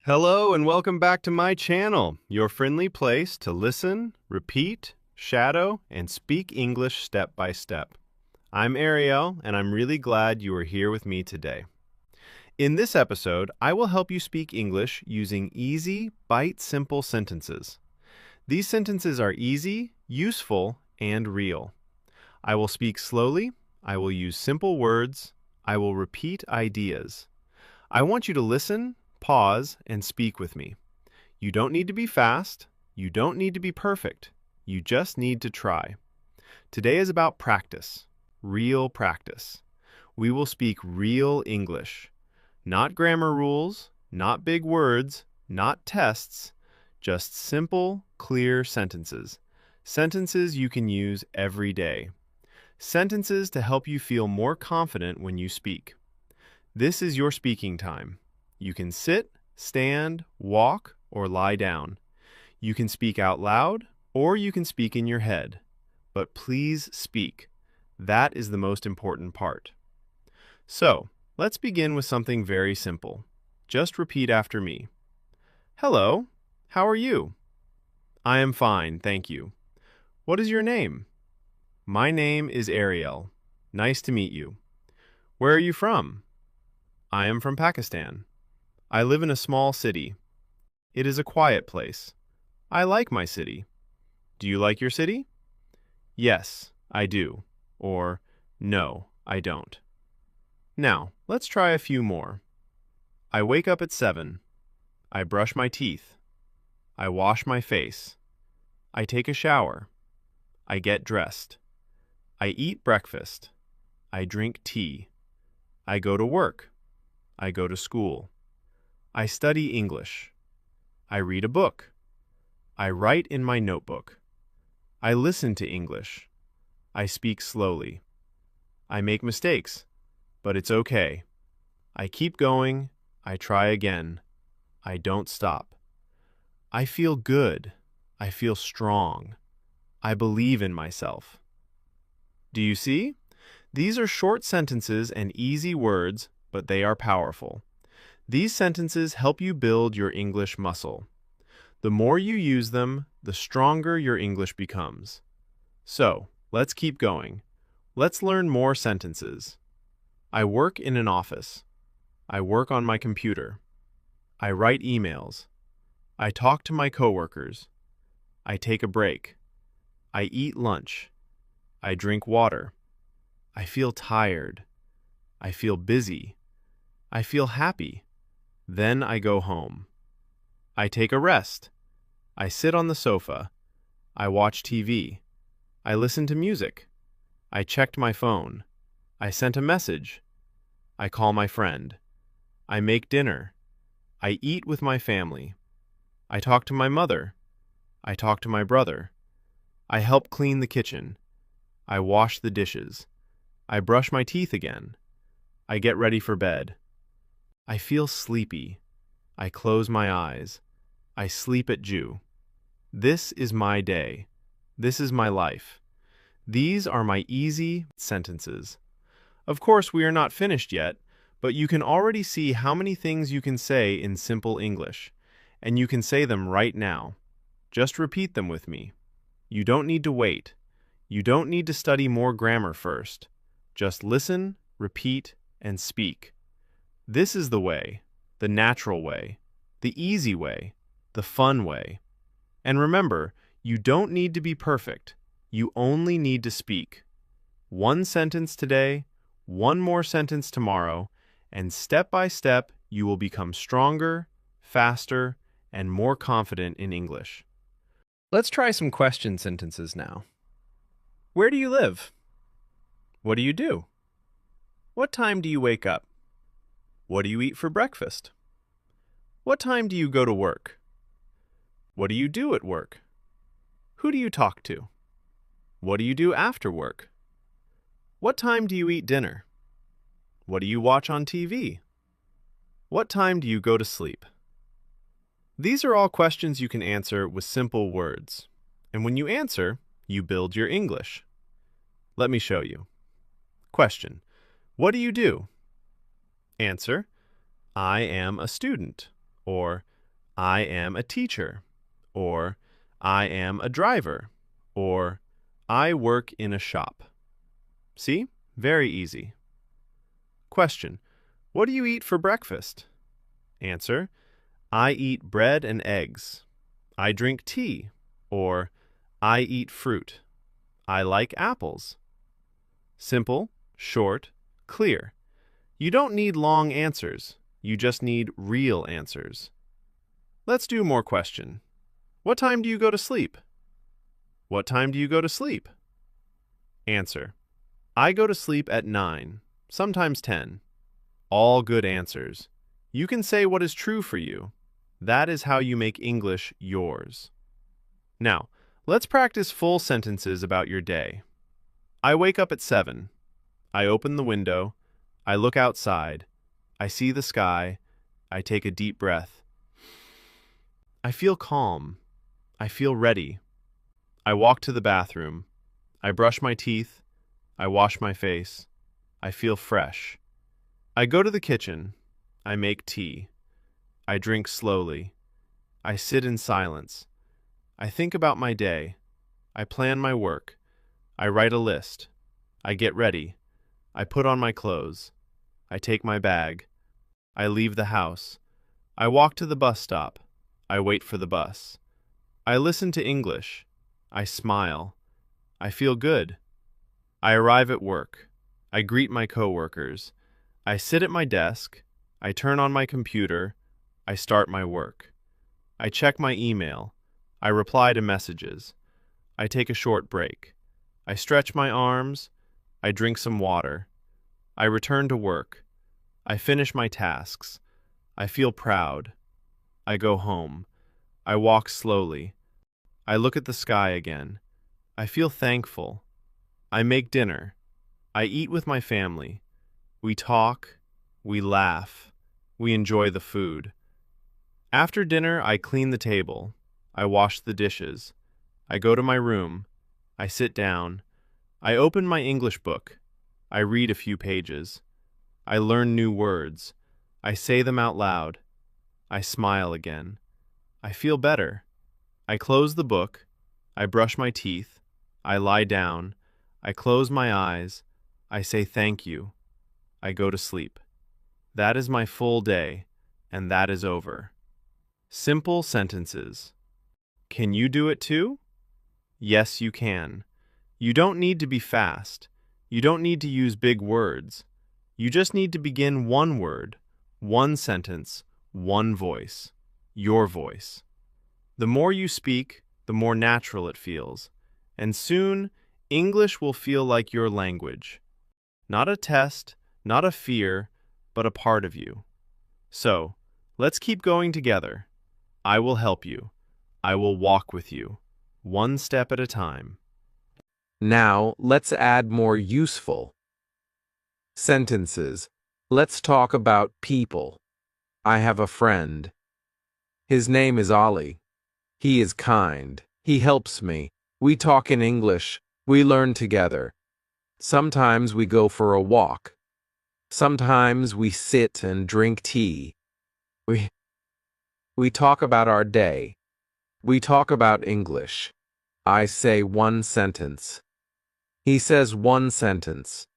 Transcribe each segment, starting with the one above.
Hello and welcome back to my channel, your friendly place to listen, repeat, shadow, and speak English step by step. I'm Ariel, and I'm really glad you are here with me today. In this episode, I will help you speak English using easy, bite-simple sentences. These sentences are easy, useful, and real. I will speak slowly, I will use simple words, I will repeat ideas. I want you to listen, pause, and speak with me. You don't need to be fast. You don't need to be perfect. You just need to try. Today is about practice, real practice. We will speak real English. Not grammar rules, not big words, not tests, just simple, clear sentences. Sentences you can use every day. Sentences to help you feel more confident when you speak. This is your speaking time. You can sit, stand, walk, or lie down. You can speak out loud, or you can speak in your head. But please speak. That is the most important part. So, let's begin with something very simple. Just repeat after me. Hello, how are you? I am fine, thank you. What is your name? My name is Ariel. Nice to meet you. Where are you from? I am from Pakistan. I live in a small city. It is a quiet place. I like my city. Do you like your city? Yes, I do. Or, no, I don't. Now, let's try a few more. I wake up at 7. I brush my teeth. I wash my face. I take a shower. I get dressed. I eat breakfast. I drink tea. I go to work. I go to school. I study English. I read a book. I write in my notebook. I listen to English. I speak slowly. I make mistakes, but it's okay. I keep going. I try again. I don't stop. I feel good. I feel strong. I believe in myself. Do you see? These are short sentences and easy words, but they are powerful. These sentences help you build your English muscle. The more you use them, the stronger your English becomes. So, let's keep going. Let's learn more sentences. I work in an office. I work on my computer. I write emails. I talk to my coworkers. I take a break. I eat lunch. I drink water. I feel tired. I feel busy. I feel happy. Then I go home. I take a rest. I sit on the sofa. I watch TV. I listen to music. I checked my phone. I sent a message. I call my friend. I make dinner. I eat with my family. I talk to my mother. I talk to my brother. I help clean the kitchen. I wash the dishes. I brush my teeth again. I get ready for bed. I feel sleepy. I close my eyes. I sleep at Jew. This is my day. This is my life. These are my easy sentences. Of course, we are not finished yet, but you can already see how many things you can say in simple English, and you can say them right now. Just repeat them with me. You don't need to wait. You don't need to study more grammar first. Just listen, repeat, and speak. This is the way, the natural way, the easy way, the fun way. And remember, you don't need to be perfect. You only need to speak. One sentence today, one more sentence tomorrow, and step by step, you will become stronger, faster, and more confident in English. Let's try some question sentences now. Where do you live? What do you do? What time do you wake up? What do you eat for breakfast? What time do you go to work? What do you do at work? Who do you talk to? What do you do after work? What time do you eat dinner? What do you watch on TV? What time do you go to sleep? These are all questions you can answer with simple words. And when you answer, you build your English. Let me show you. Question: what do you do? Answer: I am a student, or I am a teacher, or I am a driver, or I work in a shop. See? Very easy. Question: what do you eat for breakfast? Answer: I eat bread and eggs. I drink tea, or I eat fruit. I like apples. Simple, short, clear. You don't need long answers. You just need real answers. Let's do more question. What time do you go to sleep? What time do you go to sleep? Answer: I go to sleep at 9, sometimes 10. All good answers. You can say what is true for you. That is how you make English yours. Now, let's practice full sentences about your day. I wake up at 7. I open the window. I look outside. I see the sky. I take a deep breath. I feel calm. I feel ready. I walk to the bathroom. I brush my teeth. I wash my face. I feel fresh. I go to the kitchen. I make tea. I drink slowly. I sit in silence. I think about my day. I plan my work. I write a list. I get ready. I put on my clothes. I take my bag. I leave the house. I walk to the bus stop. I wait for the bus. I listen to English. I smile. I feel good. I arrive at work. I greet my coworkers. I sit at my desk. I turn on my computer. I start my work. I check my email. I reply to messages. I take a short break. I stretch my arms. I drink some water. I return to work. I finish my tasks. I feel proud. I go home. I walk slowly. I look at the sky again. I feel thankful. I make dinner. I eat with my family. We talk. We laugh. We enjoy the food. After dinner, I clean the table. I wash the dishes. I go to my room. I sit down. I open my English book. I read a few pages. I learn new words. I say them out loud. I smile again. I feel better. I close the book. I brush my teeth. I lie down. I close my eyes. I say thank you. I go to sleep. That is my full day, and that is over. Simple sentences. Can you do it too? Yes, you can. You don't need to be fast. You don't need to use big words. You just need to begin one word, one sentence, one voice. Your voice. The more you speak, the more natural it feels. And soon, English will feel like your language. Not a test, not a fear, but a part of you. So, let's keep going together. I will help you. I will walk with you, one step at a time. Now, let's add more useful sentences. Let's talk about people. I have a friend. His name is Ollie. He is kind. He helps me. We talk in English. We learn together. Sometimes we go for a walk. Sometimes we sit and drink tea. We talk about our day. We talk about English. I say one sentence. He says one sentence.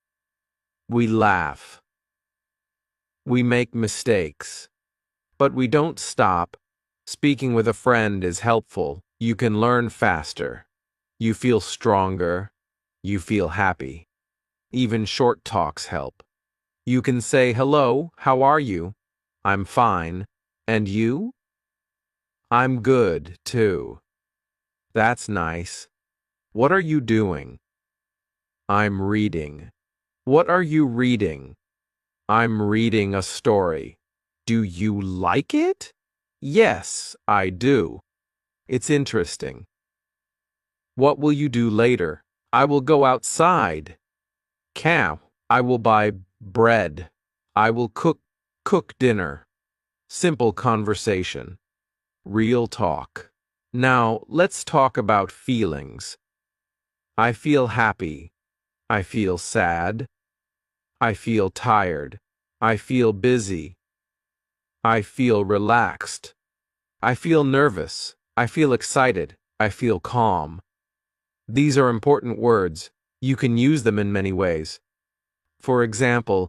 We laugh. We make mistakes. But we don't stop. Speaking with a friend is helpful. You can learn faster. You feel stronger. You feel happy. Even short talks help. You can say, hello, how are you? I'm fine. And you? I'm good, too. That's nice. What are you doing? I'm reading. What are you reading? I'm reading a story. Do you like it? Yes, I do. It's interesting. What will you do later? I will go outside. Cow. I will buy bread. I will cook dinner. Simple conversation. Real talk. Now, let's talk about feelings. I feel happy. I feel sad. I feel tired. I feel busy. I feel relaxed. I feel nervous. I feel excited. I feel calm. These are important words. You can use them in many ways. For example,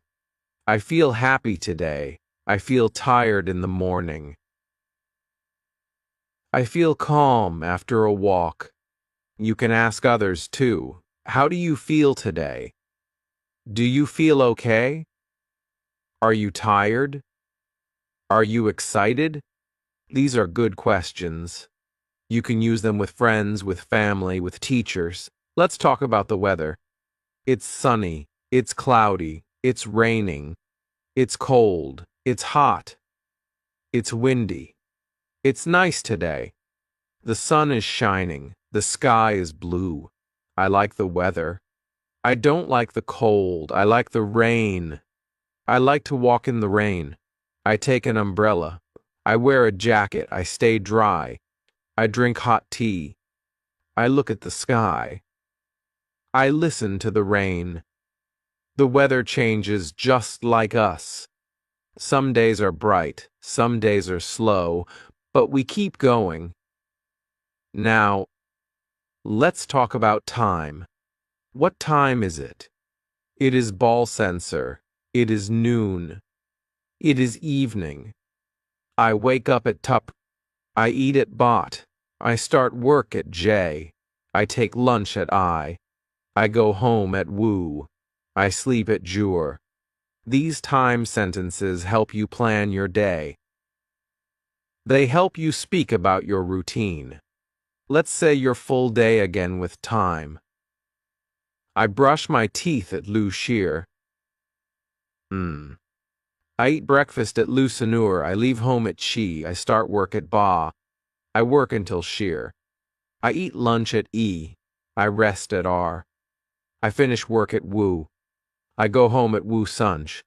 I feel happy today. I feel tired in the morning. I feel calm after a walk. You can ask others too. How do you feel today? Do you feel okay? Are you tired? Are you excited? These are good questions. You can use them with friends, with family, with teachers. Let's talk about the weather. It's sunny. It's cloudy. It's raining. It's cold. It's hot. It's windy. It's nice today. The sun is shining. The sky is blue. I like the weather. I don't like the cold. I like the rain. I like to walk in the rain. I take an umbrella. I wear a jacket. I stay dry. I drink hot tea. I look at the sky. I listen to the rain. The weather changes just like us. Some days are bright, some days are slow, but we keep going. Now, let's talk about time. What time is it? It is ball sensor. It is noon. It is evening. I wake up at tup. I eat at bot. I start work at j. I take lunch at I. I go home at woo. I sleep at jur. These time sentences help you plan your day. They help you speak about your routine. Let's say your full day again with time. I brush my teeth at Lu Shear. I eat breakfast at Lu Sanur. I leave home at Chi. I start work at Ba. I work until Shear. I eat lunch at E. I rest at R. I finish work at Wu. I go home at Wu Sunch.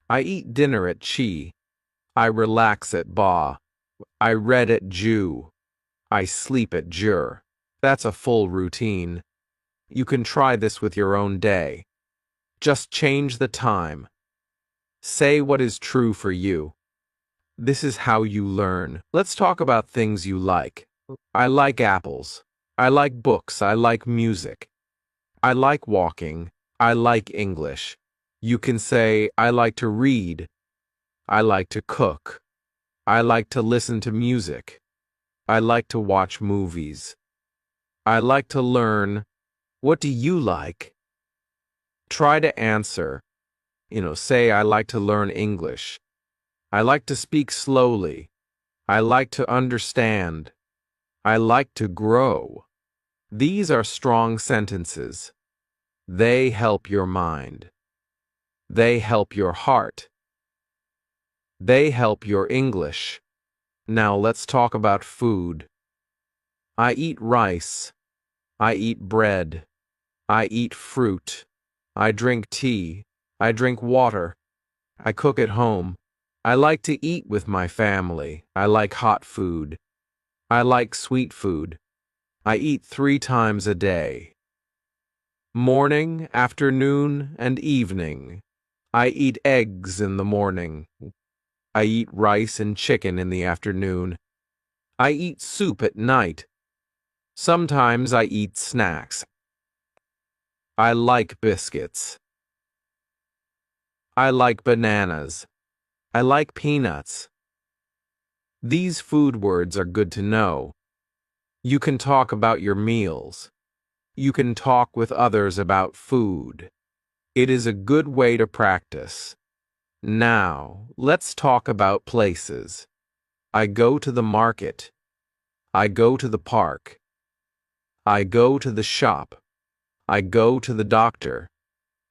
I eat dinner at Chi. I relax at Ba. I read at Ju. I sleep at Jur. That's a full routine. You can try this with your own day. Just change the time. Say what is true for you. This is how you learn. Let's talk about things you like. I like apples. I like books. I like music. I like walking. I like English. You can say, I like to read. I like to cook. I like to listen to music. I like to watch movies. I like to learn. What do you like? Try to answer. Say, I like to learn English. I like to speak slowly. I like to understand. I like to grow. These are strong sentences. They help your mind. They help your heart. They help your English. Now let's talk about food. I eat rice. I eat bread. I eat fruit. I drink tea. I drink water. I cook at home. I like to eat with my family. I like hot food. I like sweet food. I eat 3 times a day. Morning, afternoon, and evening. I eat eggs in the morning. I eat rice and chicken in the afternoon. I eat soup at night. Sometimes I eat snacks. I like biscuits. I like bananas. I like peanuts. These food words are good to know. You can talk about your meals. You can talk with others about food. It is a good way to practice. Now, let's talk about places. I go to the market. I go to the park. I go to the shop. I go to the doctor.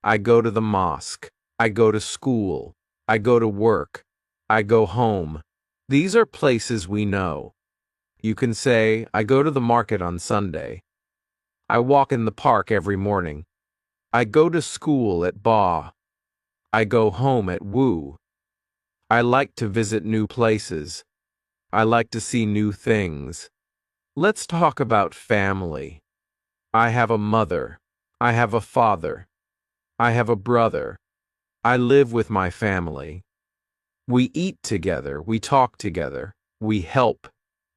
I go to the mosque. I go to school. I go to work. I go home. These are places we know. You can say, I go to the market on Sunday. I walk in the park every morning. I go to school at Ba. I go home at Wu. I like to visit new places. I like to see new things. Let's talk about family. I have a mother. I have a father. I have a brother. I live with my family. We eat together. We talk together. We help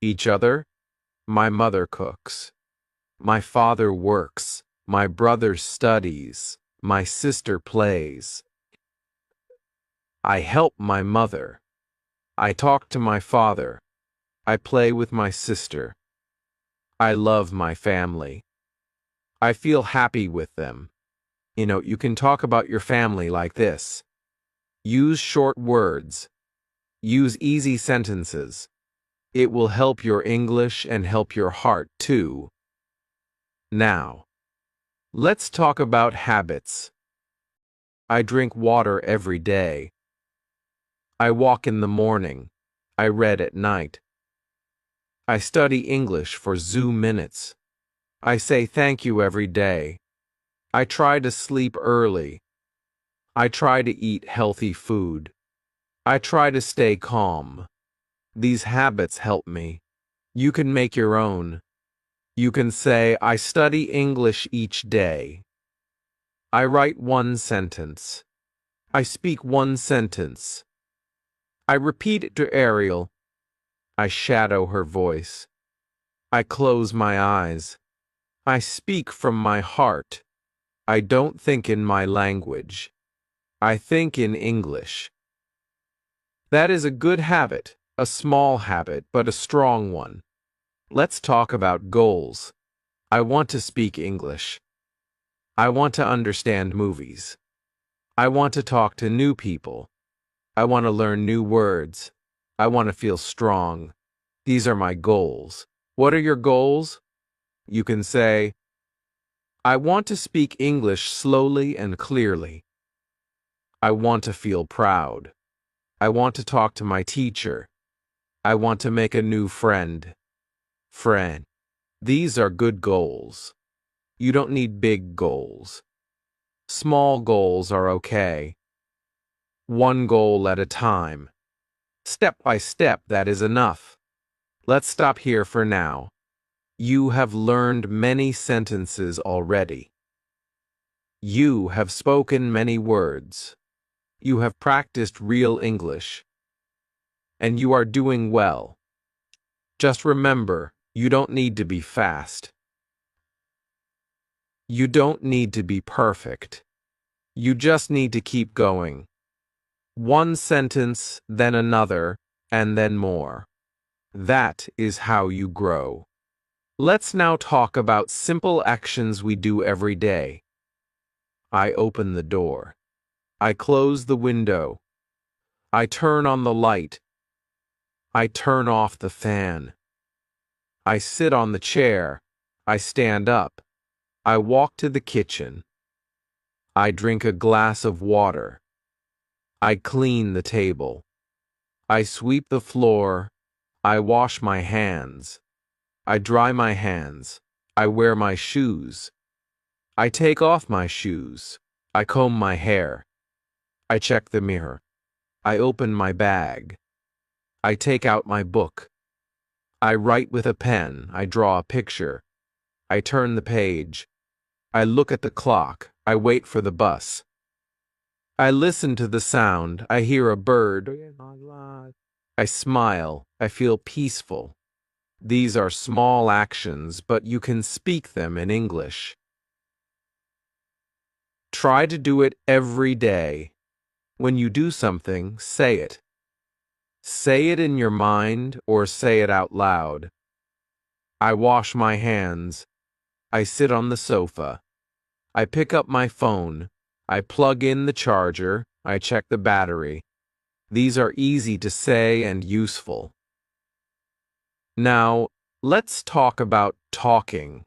Each other? My mother cooks. My father works. My brother studies. My sister plays. I help my mother. I talk to my father. I play with my sister. I love my family. I feel happy with them. You can talk about your family like this. Use short words. Use easy sentences. It will help your English and help your heart too. Now, let's talk about habits. I drink water every day. I walk in the morning. I read at night. I study English for Zoom minutes. I say thank you every day. I try to sleep early. I try to eat healthy food. I try to stay calm. These habits help me. You can make your own. You can say, I study English each day. I write one sentence. I speak one sentence. I repeat it to Ariel. I shadow her voice. I close my eyes. I speak from my heart. I don't think in my language. I think in English. That is a good habit, a small habit, but a strong one. Let's talk about goals. I want to speak English. I want to understand movies. I want to talk to new people. I want to learn new words. I want to feel strong. These are my goals. What are your goals? You can say, I want to speak English slowly and clearly. I want to feel proud. I want to talk to my teacher. I want to make a new friend. Friend. These are good goals. You don't need big goals. Small goals are okay. One goal at a time. Step by step, that is enough. Let's stop here for now. You have learned many sentences already. You have spoken many words. You have practiced real English. And you are doing well. Just remember, you don't need to be fast. You don't need to be perfect. You just need to keep going. One sentence, then another, and then more. That is how you grow. Let's now talk about simple actions we do every day. I open the door. I close the window. I turn on the light. I turn off the fan. I sit on the chair. I stand up. I walk to the kitchen. I drink a glass of water. I clean the table. I sweep the floor. I wash my hands. I dry my hands. I wear my shoes. I take off my shoes. I comb my hair. I check the mirror. I open my bag. I take out my book. I write with a pen. I draw a picture. I turn the page. I look at the clock. I wait for the bus. I listen to the sound. I hear a bird. I smile. I feel peaceful. These are small actions, but you can speak them in English. Try to do it every day. When you do something, say it. Say it in your mind or say it out loud. I wash my hands. I sit on the sofa. I pick up my phone. I plug in the charger. I check the battery. These are easy to say and useful. Now, let's talk about talking.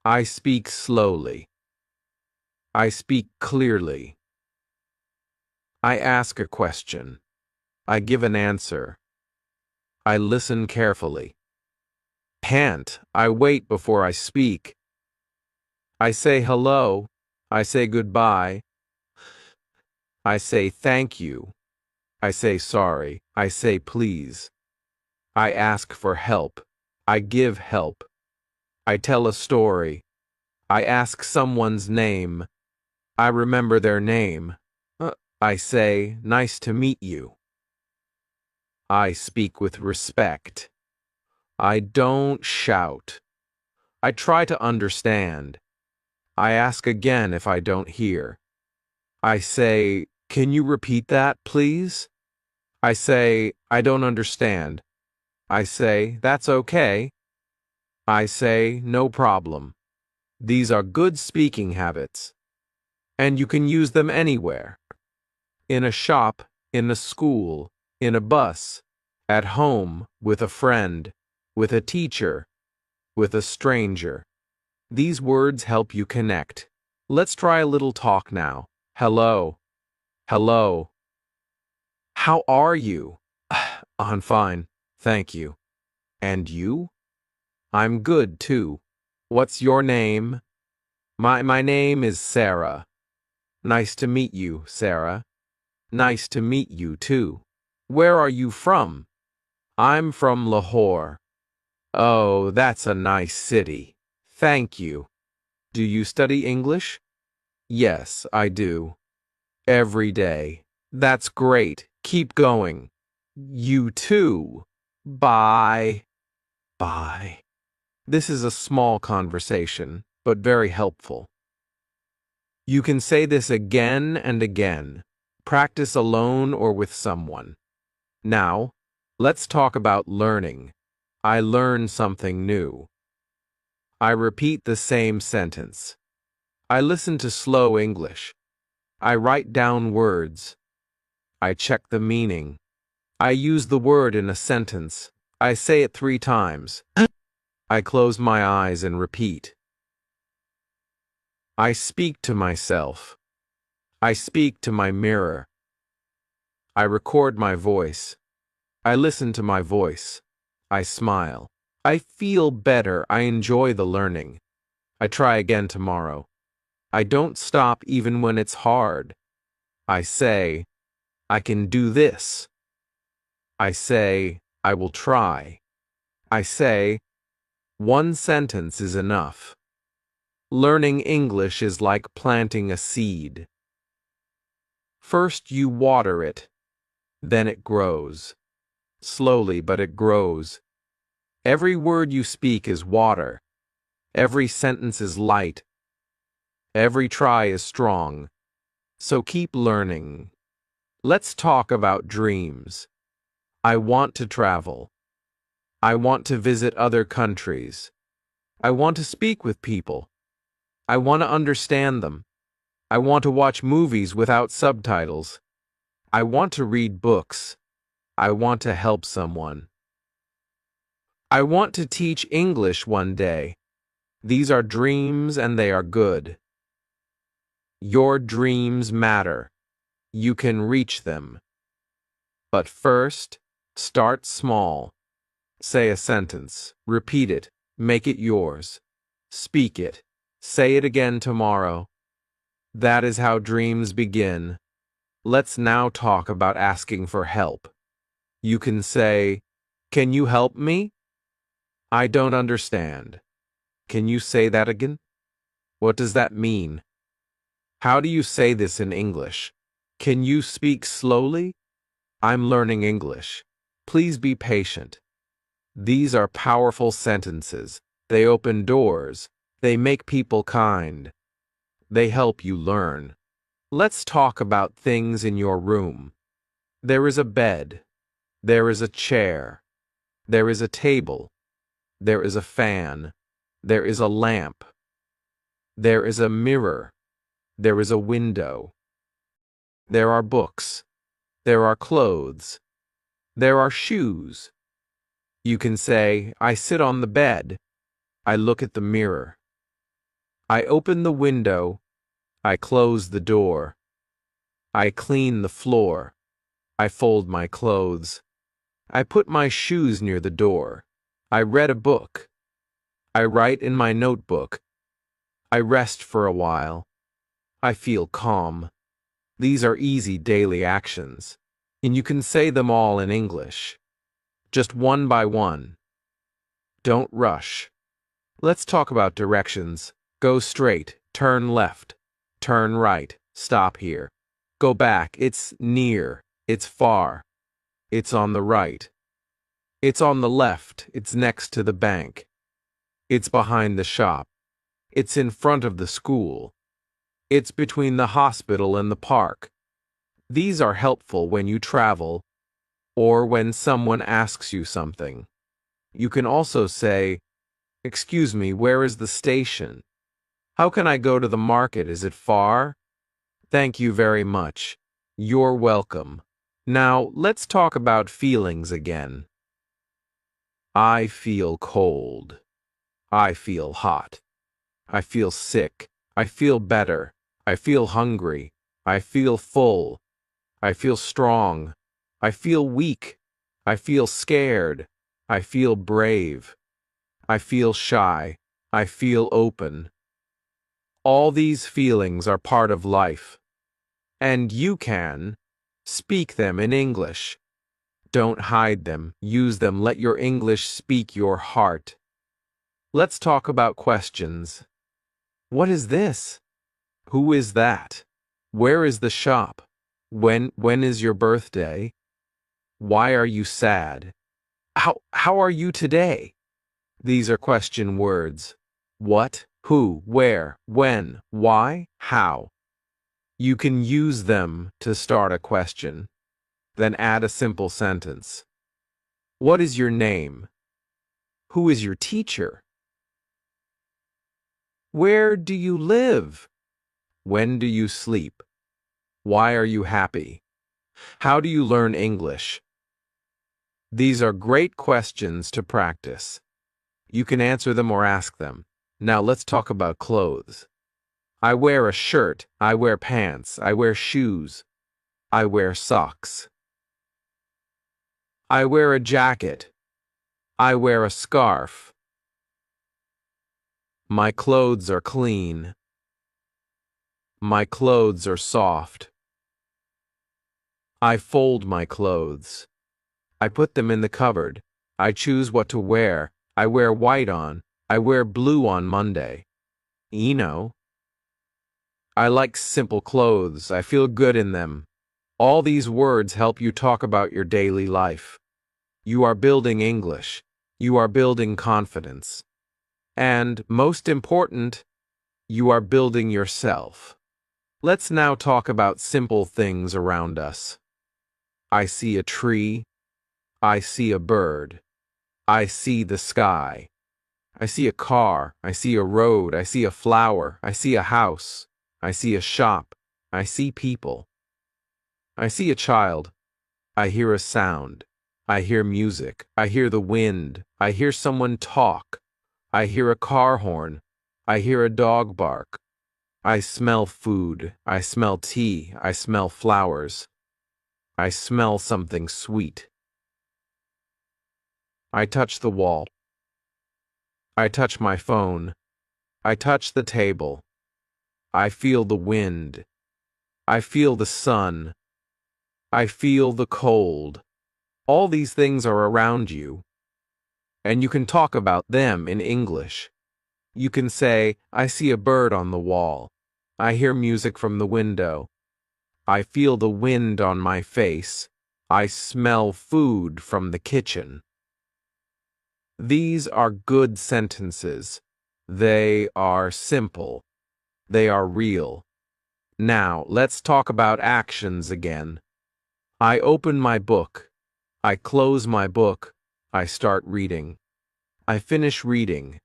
I speak slowly. I speak clearly. I ask a question. I give an answer. I listen carefully. Pant. I wait before I speak. I say hello. I say goodbye. I say thank you. I say sorry. I say please. I ask for help. I give help. I tell a story. I ask someone's name. I remember their name. I say, nice to meet you. I speak with respect. I don't shout. I try to understand. I ask again if I don't hear. I say, "Can you repeat that, please?" I say, "I don't understand." I say, "That's okay." I say, "No problem." These are good speaking habits, and you can use them anywhere. In a shop, in a school, in a bus, at home, with a friend, with a teacher, with a stranger. These words help you connect. Let's try a little talk now. Hello. Hello. How are you? I'm fine, thank you. And you? I'm good too. What's your name? My name is Sarah. Nice to meet you, Sarah. Nice to meet you too. Where are you from? I'm from Lahore. Oh, that's a nice city. Thank you. Do you study English? Yes, I do. Every day. That's great. Keep going. You too. Bye. Bye. This is a small conversation, but very helpful. You can say this again and again. Practice alone or with someone. Now, let's talk about learning. I learn something new. I repeat the same sentence. I listen to slow English. I write down words. I check the meaning. I use the word in a sentence. I say it 3 times. I close my eyes and repeat. I speak to myself. I speak to my mirror. I record my voice. I listen to my voice. I smile. I feel better. I enjoy the learning. I try again tomorrow. I don't stop even when it's hard. I say, I can do this. I say, I will try. I say, one sentence is enough. Learning English is like planting a seed. First you water it, then it grows. Slowly, but it grows. Every word you speak is water. Every sentence is light. Every try is strong. So keep learning. Let's talk about dreams. I want to travel. I want to visit other countries. I want to speak with people. I want to understand them. I want to watch movies without subtitles. I want to read books. I want to help someone. I want to teach English one day. These are dreams and they are good. Your dreams matter. You can reach them. But first, start small. Say a sentence. Repeat it. Make it yours. Speak it. Say it again tomorrow. That is how dreams begin. Let's now talk about asking for help. You can say, "Can you help me? I don't understand. Can you say that again? What does that mean? How do you say this in English? Can you speak slowly? I'm learning English. Please be patient." These are powerful sentences. They open doors. They make people kind. They help you learn. Let's talk about things in your room. There is a bed. There is a chair. There is a table. There is a fan. There is a lamp. There is a mirror. There is a window. There are books. There are clothes. There are shoes. You can say, I sit on the bed. I look at the mirror. I open the window. I close the door. I clean the floor. I fold my clothes. I put my shoes near the door. I read a book. I write in my notebook. I rest for a while. I feel calm. These are easy daily actions, and you can say them all in English. Just one by one. Don't rush. Let's talk about directions. Go straight, turn left, turn right, stop here. Go back, it's near, it's far, it's on the right. It's on the left. It's next to the bank. It's behind the shop. It's in front of the school. It's between the hospital and the park. These are helpful when you travel or when someone asks you something. You can also say, "Excuse me, where is the station? How can I go to the market? Is it far?" Thank you very much. You're welcome. Now, let's talk about feelings again. I feel cold. I feel hot. I feel sick. I feel better. I feel hungry. I feel full. I feel strong. I feel weak. I feel scared. I feel brave. I feel shy. I feel open. All these feelings are part of life, and you can speak them in English. Don't hide them. Use them. Let your English speak your heart. Let's talk about questions. What is this? Who is that? Where is the shop? When is your birthday? Why are you sad? How are you today? These are question words. What, who, where, when, why, how. You can use them to start a question. Then add a simple sentence. What is your name? Who is your teacher? Where do you live? When do you sleep? Why are you happy? How do you learn English? These are great questions to practice. You can answer them or ask them. Now let's talk about clothes. I wear a shirt. I wear pants. I wear shoes. I wear socks. I wear a jacket. I wear a scarf. My clothes are clean. My clothes are soft. I fold my clothes. I put them in the cupboard. I choose what to wear. I wear white on. I wear blue on Monday. I like simple clothes. I feel good in them. All these words help you talk about your daily life. You are building English. You are building confidence. And, most important, you are building yourself. Let's now talk about simple things around us. I see a tree. I see a bird. I see the sky. I see a car. I see a road. I see a flower. I see a house. I see a shop. I see people. I see a child. I hear a sound. I hear music. I hear the wind. I hear someone talk. I hear a car horn. I hear a dog bark. I smell food. I smell tea. I smell flowers. I smell something sweet. I touch the wall. I touch my phone. I touch the table. I feel the wind. I feel the sun. I feel the cold. All these things are around you, and you can talk about them in English. You can say, I see a bird on the wall. I hear music from the window. I feel the wind on my face. I smell food from the kitchen. These are good sentences. They are simple. They are real. Now, let's talk about actions again. I open my book. I close my book. I start reading. I finish reading.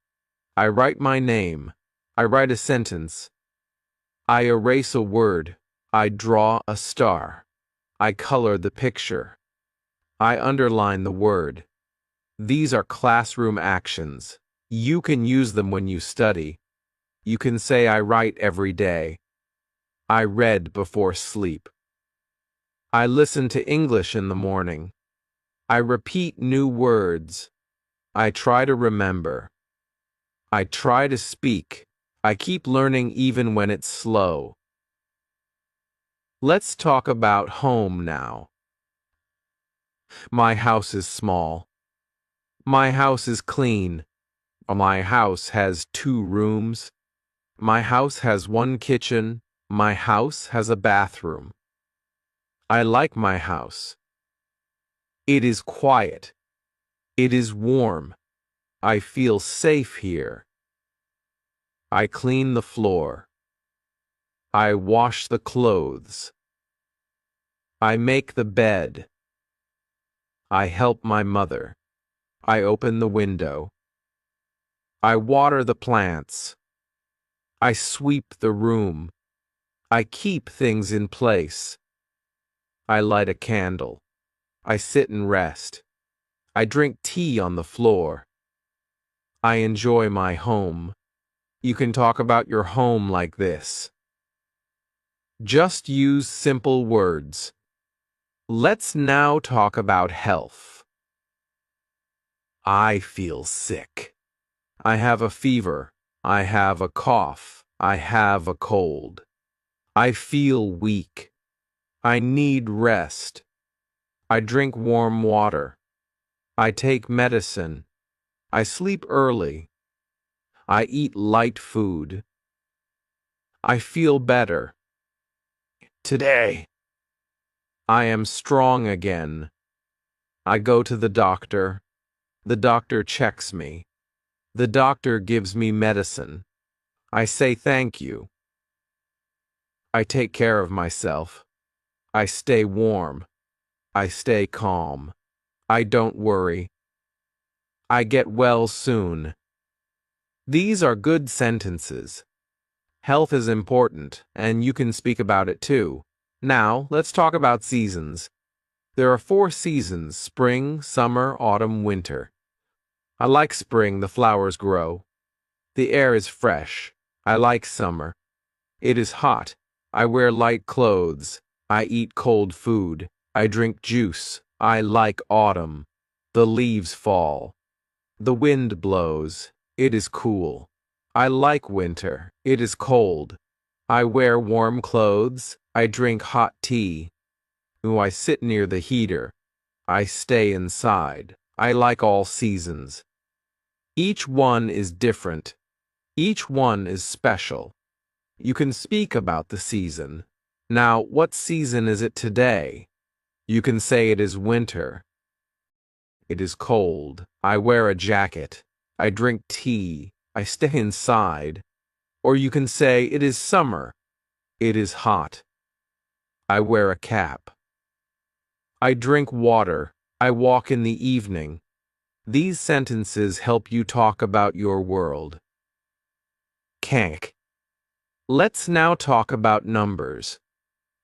I write my name. I write a sentence. I erase a word. I draw a star. I color the picture. I underline the word. These are classroom actions. You can use them when you study. You can say, I write every day. I read before sleep. I listen to English in the morning. I repeat new words. I try to remember. I try to speak. I keep learning even when it's slow. Let's talk about home now. My house is small. My house is clean. My house has 2 rooms. My house has 1 kitchen. My house has a bathroom. I like my house. It is quiet. It is warm. I feel safe here. I clean the floor. I wash the clothes. I make the bed. I help my mother. I open the window. I water the plants. I sweep the room. I keep things in place. I light a candle. I sit and rest. I drink tea on the floor. I enjoy my home. You can talk about your home like this. Just use simple words. Let's now talk about health. I feel sick. I have a fever. I have a cough. I have a cold. I feel weak. I need rest. I drink warm water. I take medicine. I sleep early. I eat light food. I feel better. Today, I am strong again. I go to the doctor. The doctor checks me. The doctor gives me medicine. I say thank you. I take care of myself. I stay warm. I stay calm. I don't worry. I get well soon. These are good sentences. Health is important, and you can speak about it too. Now, let's talk about seasons. There are 4 seasons: spring, summer, autumn, winter. I like spring, the flowers grow. The air is fresh. I like summer. It is hot. I wear light clothes. I eat cold food. I drink juice. I like autumn. The leaves fall. The wind blows. It is cool. I like winter. It is cold. I wear warm clothes. I drink hot tea. I sit near the heater. I stay inside. I like all seasons. Each one is different. Each one is special. You can speak about the season. Now, what season is it today? You can say it is winter. It is cold. I wear a jacket. I drink tea. I stay inside. Or you can say it is summer. It is hot. I wear a cap. I drink water. I walk in the evening. These sentences help you talk about your world. Kank. Let's now talk about numbers.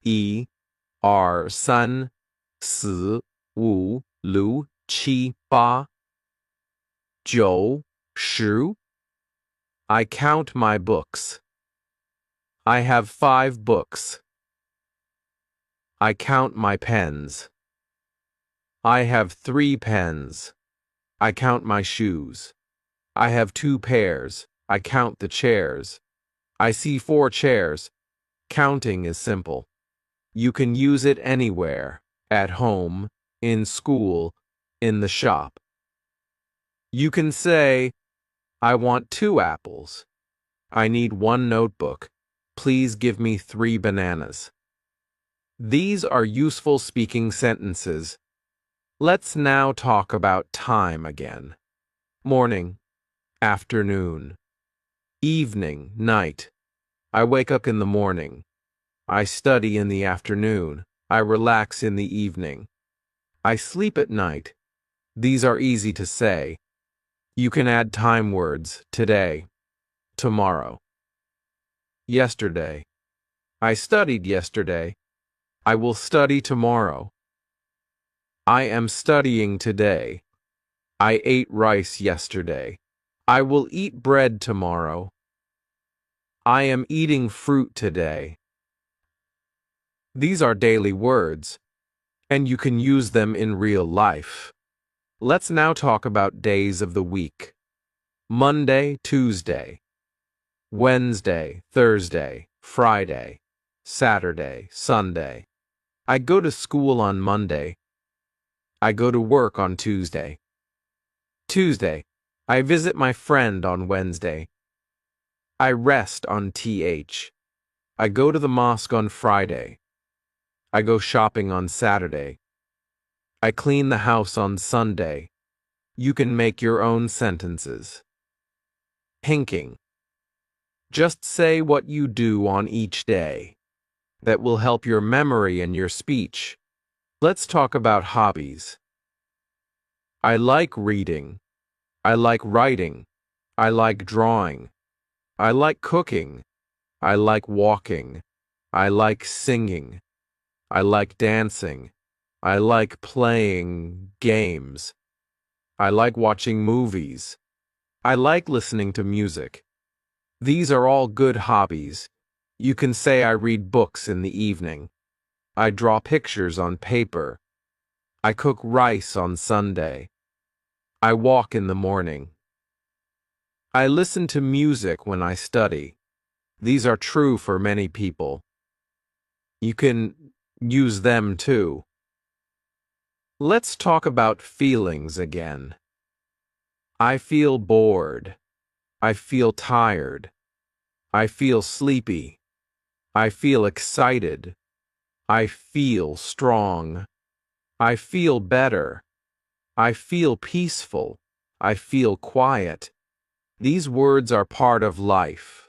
1、2、3、4、5、6、7、8、9、10. I count my books. I have 5 books. I count my pens. I have 3 pens. I count my shoes. I have 2 pairs. I count the chairs. I see 4 chairs. Counting is simple. You can use it anywhere, at home, in school, in the shop. You can say, I want 2 apples. I need 1 notebook. Please give me 3 bananas. These are useful speaking sentences. Let's now talk about time again. Morning, afternoon, evening, night. I wake up in the morning. I study in the afternoon. I relax in the evening. I sleep at night. These are easy to say. You can add time words: today, tomorrow, yesterday. I studied yesterday. I will study tomorrow. I am studying today. I ate rice yesterday. I will eat bread tomorrow. I am eating fruit today. These are daily words, and you can use them in real life. Let's now talk about days of the week. Monday, Tuesday, Wednesday, Thursday, Friday, Saturday, Sunday. I go to school on Monday. I go to work on Tuesday. Tuesday, I visit my friend on Wednesday. I rest on TH. I go to the mosque on Friday. I go shopping on Saturday. I clean the house on Sunday. You can make your own sentences. Hinking. Just say what you do on each day. That will help your memory and your speech. Let's talk about hobbies. I like reading. I like writing. I like drawing. I like cooking. I like walking. I like singing. I like dancing. I like playing games. I like watching movies. I like listening to music. These are all good hobbies. You can say I read books in the evening. I draw pictures on paper. I cook rice on Sunday. I walk in the morning. I listen to music when I study. These are true for many people. You can use them too. Let's talk about feelings again. I feel bored. I feel tired. I feel sleepy. I feel excited. I feel strong. I feel better. I feel peaceful. I feel quiet. These words are part of life.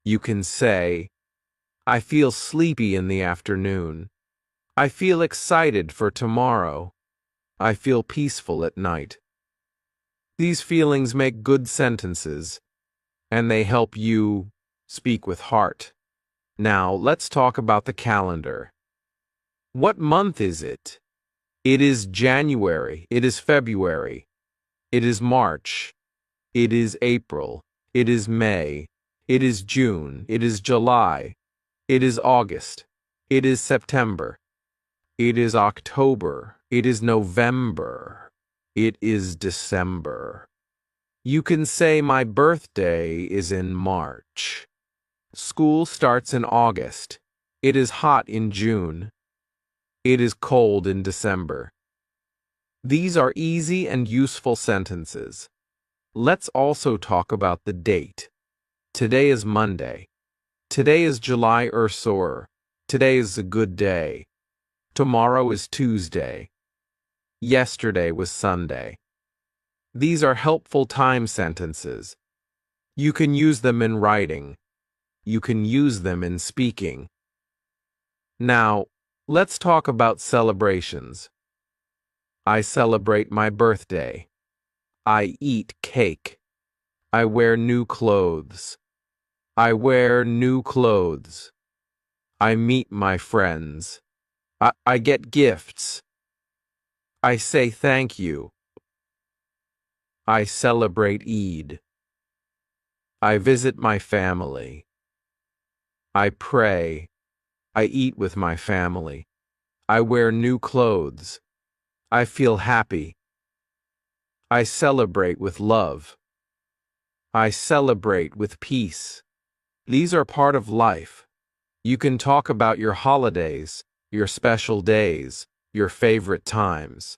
You can say, I feel sleepy in the afternoon. I feel excited for tomorrow. I feel peaceful at night. These feelings make good sentences, and they help you speak with heart. Now, let's talk about the calendar. What month is it? It is January. It is February. It is March. It is April. It is May. It is June. It is July. It is August. It is September. It is October. It is November. It is December. You can say my birthday is in March. School starts in August. It is hot in June. It is cold in December. These are easy and useful sentences. Let's also talk about the date. Today is Monday. Today is July Ursur. Today is a good day. Tomorrow is Tuesday. Yesterday was Sunday. These are helpful time sentences. You can use them in writing. You can use them in speaking. Now, let's talk about celebrations. I celebrate my birthday. I eat cake. I wear new clothes. I wear new clothes. I meet my friends. I get gifts. I say thank you. I celebrate Eid. I visit my family. I pray. I eat with my family. I wear new clothes. I feel happy. I celebrate with love. I celebrate with peace. These are part of life. You can talk about your holidays, your special days, your favorite times.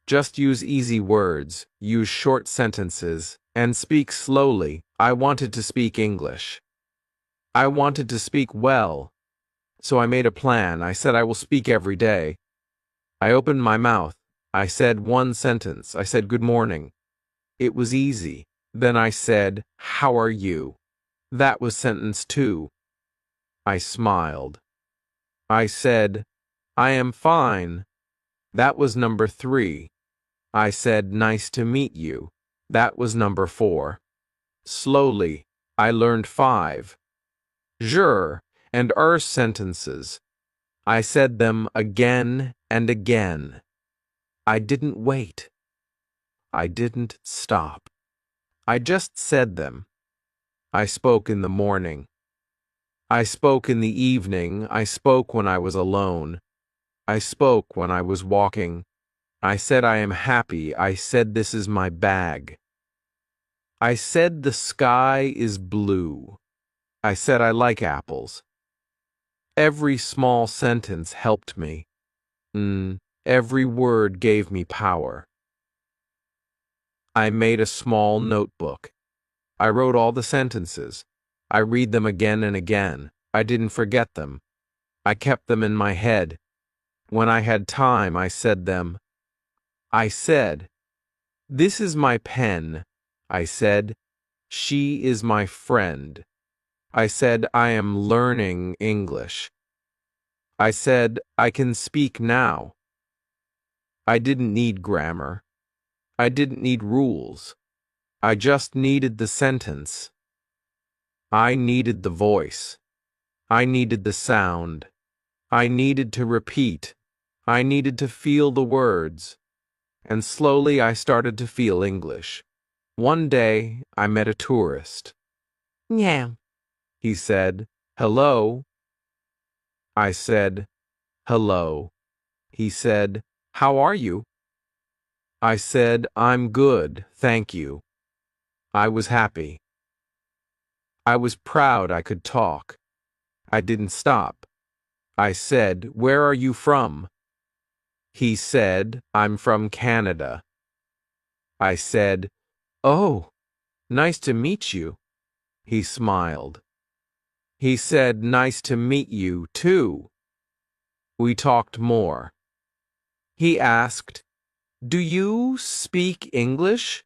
Just use easy words, use short sentences, and speak slowly. I wanted to speak English. I wanted to speak well. So I made a plan. I said I will speak every day. I opened my mouth. I said one sentence. I said good morning. It was easy. Then I said, how are you? That was sentence 2. I smiled. I said, I am fine. That was number 3. I said, nice to meet you. That was number 4. Slowly, I learned 5. Je and sentences. I said them again and again. I didn't wait. I didn't stop. I just said them. I spoke in the morning. I spoke in the evening. I spoke when I was alone. I spoke when I was walking. I said I am happy. I said this is my bag. I said the sky is blue. I said I like apples. Every small sentence helped me. Every word gave me power. I made a small notebook. I wrote all the sentences. I read them again and again. I didn't forget them. I kept them in my head. When I had time, I said them. I said, This is my pen. I said, she is my friend. I said, I am learning English. I said, I can speak now. I didn't need grammar. I didn't need rules. I just needed the sentence. I needed the voice. I needed the sound. I needed to repeat. I needed to feel the words. And slowly I started to feel English. One day I met a tourist. Yeah, he said. Hello. I said, hello. He said, how are you? I said, I'm good, thank you. I was happy. I was proud I could talk. I didn't stop. I said, where are you from? He said, I'm from Canada. I said, oh, nice to meet you. He smiled. He said, nice to meet you, too. We talked more. He asked, do you speak English?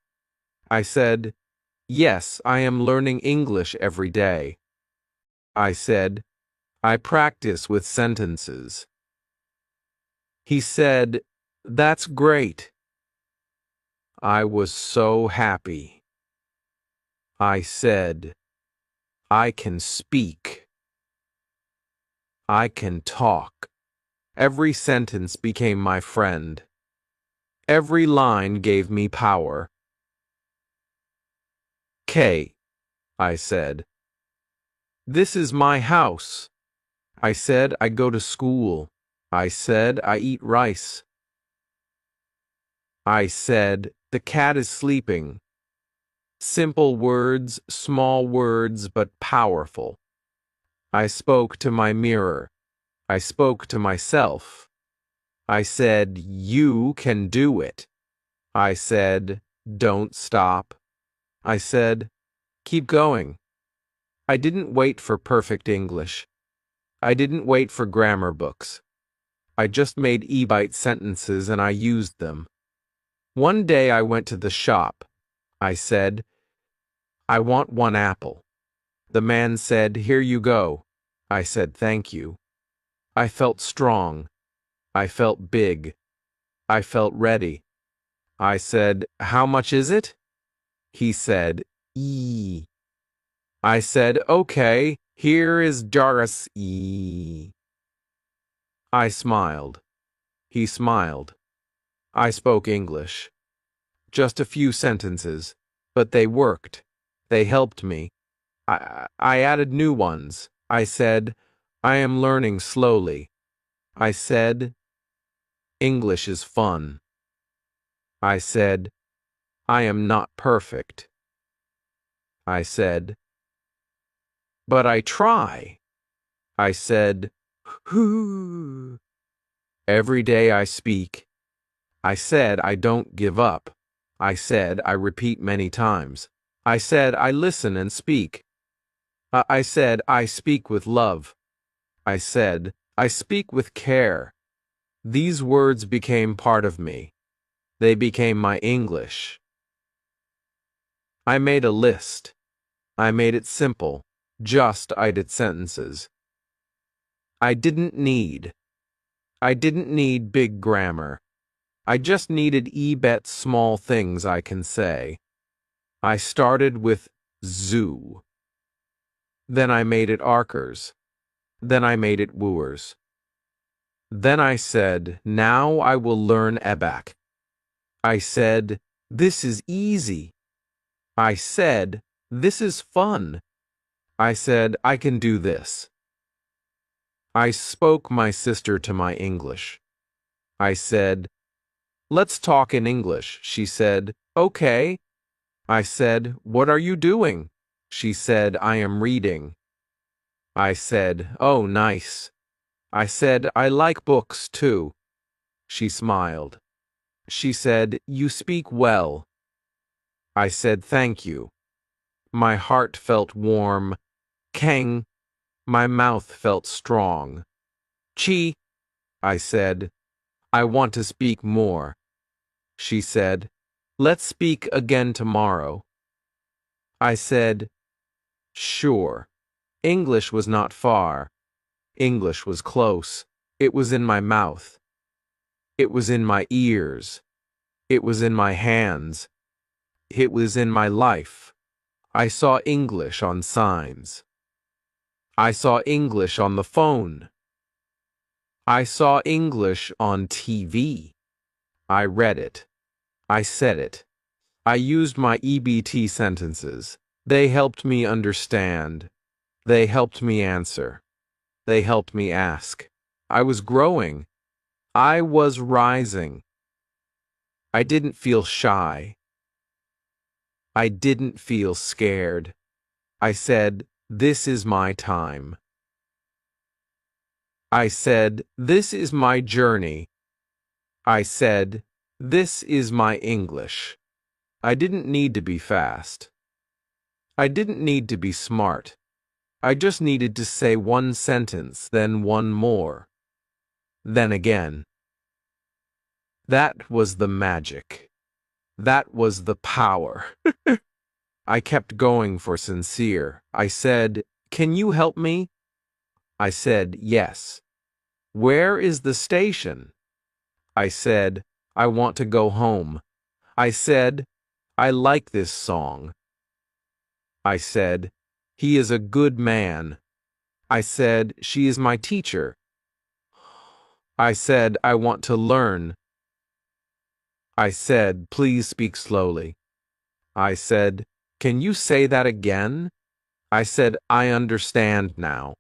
I said, yes, I am learning English every day. I said, I practice with sentences. He said, that's great. I was so happy. I said, I can speak. I can talk. Every sentence became my friend. Every line gave me power. K, I said. This is my house. I said I go to school. I said I eat rice. I said the cat is sleeping. Simple words, small words, but powerful. I spoke to my mirror. I spoke to myself. I said, you can do it. I said, don't stop. I said, keep going. I didn't wait for perfect English. I didn't wait for grammar books. I just made e-bite sentences and I used them. One day I went to the shop. I said, I want 1 apple. The man said, here you go. I said, thank you. I felt strong. I felt big. I felt ready. I said, how much is it? He said, E. I said, okay, here is Jairus E. I smiled. He smiled. I spoke English. Just a few sentences, but they worked. They helped me. I added new ones. I said, I am learning slowly. I said, English is fun. I said, I am not perfect. I said, but I try. I said, whoo. Every day I speak. I said I don't give up. I said I repeat many times. I said I listen and speak. I said I speak with love. I said I speak with care. These words became part of me. They became my English. I made a list. I made it simple. Just I did sentences. I didn't need big grammar. I just needed e-bet small things I can say. I started with zoo. Then I made it arkers. Then I made it wooers. Then I said, now I will learn Ebak. I said, this is easy. I said, this is fun. I said, I can do this. I spoke my sister to my English. I said, let's talk in English. She said, okay. I said, what are you doing? She said, I am reading. I said, oh, nice. I said, I like books, too. She smiled. She said, you speak well. I said, thank you. My heart felt warm. Kang. My mouth felt strong. Chi, I said, I want to speak more. She said, Let's speak again tomorrow. I said, sure. English was not far. English was close. It was in my mouth. It was in my ears. It was in my hands. It was in my life. I saw English on signs. I saw English on the phone. I saw English on TV. I read it. I said it. I used my EBT sentences. They helped me understand. They helped me answer. They helped me ask. I was growing. I was rising. I didn't feel shy. I didn't feel scared. I said, this is my time. I said, this is my journey. I said, this is my English. I didn't need to be fast. I didn't need to be smart. I just needed to say one sentence, then one more. Then again. That was the magic. That was the power. I kept going for sincere. I said, can you help me? I said, yes. Where is the station? I said, I want to go home. I said, I like this song. I said, he is a good man. I said, she is my teacher. I said, I want to learn. I said, please speak slowly. I said, can you say that again? I said, I understand now.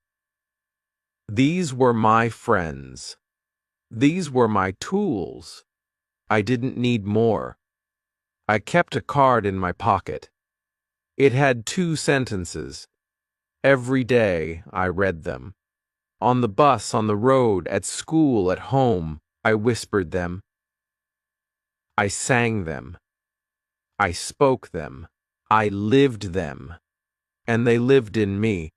These were my friends. These were my tools. I didn't need more. I kept a card in my pocket. It had 2 sentences. Every day I read them. On the bus, on the road, at school, at home, I whispered them. I sang them. I spoke them. I lived them. And they lived in me.